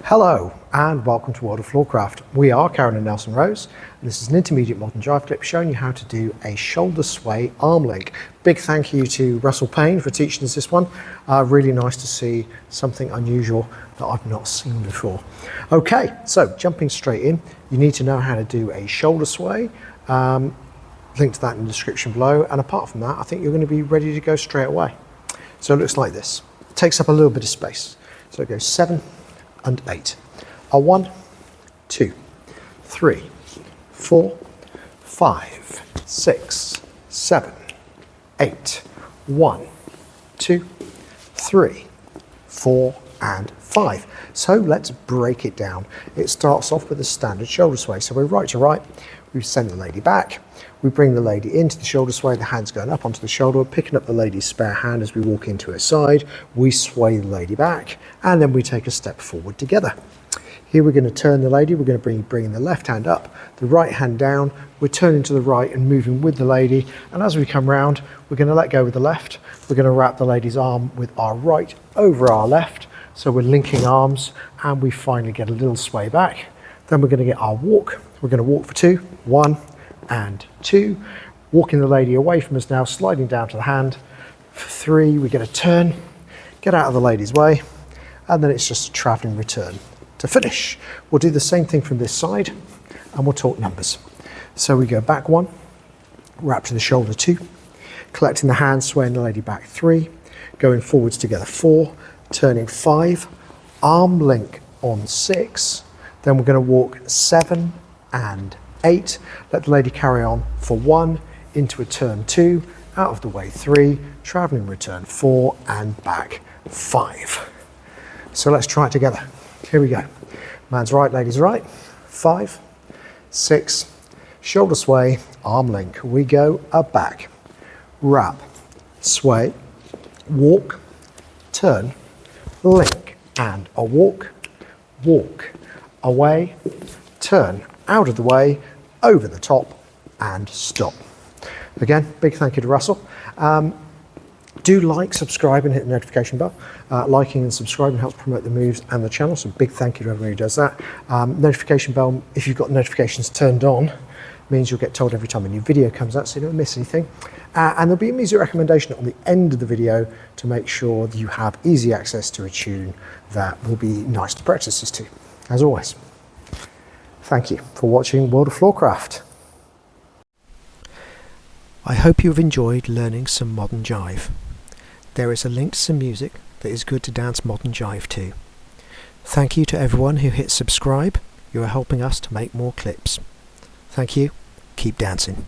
Hello and welcome to World of Floorcraft. We are Karen and Nelson Rose, and this is an intermediate modern jive clip showing you how to do a shoulder sway arm link. Big thank you to Russell Payne for teaching us this one. Really nice to see something unusual that I've not seen before. Okay, so jumping straight in, you need to know how to do a shoulder sway. Link to that in the description below, and apart from that, I think you're going to be ready to go straight away. So it looks like this. It takes up a little bit of space. So it goes 7 and 8. A 1, 2, 3, 4, 5, 6, 7, 8. 1, 2, 3, 4, and 5. So let's break it down. It starts off with a standard shoulder sway. So we're right to right. We send the lady back. We bring the lady into the shoulder sway. The hand's going up onto the shoulder, picking up the lady's spare hand as we walk into her side. We sway the lady back, and then we take a step forward together. Here we're going to turn the lady. We're going to bring the left hand up, the right hand down. We're turning to the right and moving with the lady. And as we come round, we're going to let go with the left. We're going to wrap the lady's arm with our right over our left. So we're linking arms, and we finally get a little sway back. Then we're going to get our walk. We're going to walk for 2, 1 and 2. Walking the lady away from us now, sliding down to the hand. For 3, we get a turn, get out of the lady's way, and then it's just a travelling return to finish. We'll do the same thing from this side, and we'll talk numbers. So we go back 1, wrap to the shoulder 2, collecting the hand, swaying the lady back 3, going forwards together 4, turning 5, arm link on 6, then we're going to walk 7 and 8, let the lady carry on for 1, into a turn 2, out of the way 3, travelling return 4, and back 5. So let's try it together. Here we go. Man's right, lady's right. 5, 6, shoulder sway, arm link. We go up, back, wrap, sway, walk, turn, link, and a walk, walk, away, turn, out of the way, over the top, and stop. Again, big thank you to Russell. Do like, subscribe, and hit the notification bell. Liking and subscribing helps promote the moves and the channel, so big thank you to everyone who does that. Notification bell, if you've got notifications turned on, means you'll get told every time a new video comes out, so you don't miss anything. And there'll be a music recommendation on the end of the video to make sure that you have easy access to a tune that will be nice to practice this to, as always. Thank you for watching World of Floorcraft. I hope you have enjoyed learning some modern jive. There is a link to some music that is good to dance modern jive to. Thank you to everyone who hit subscribe. You are helping us to make more clips. Thank you. Keep dancing.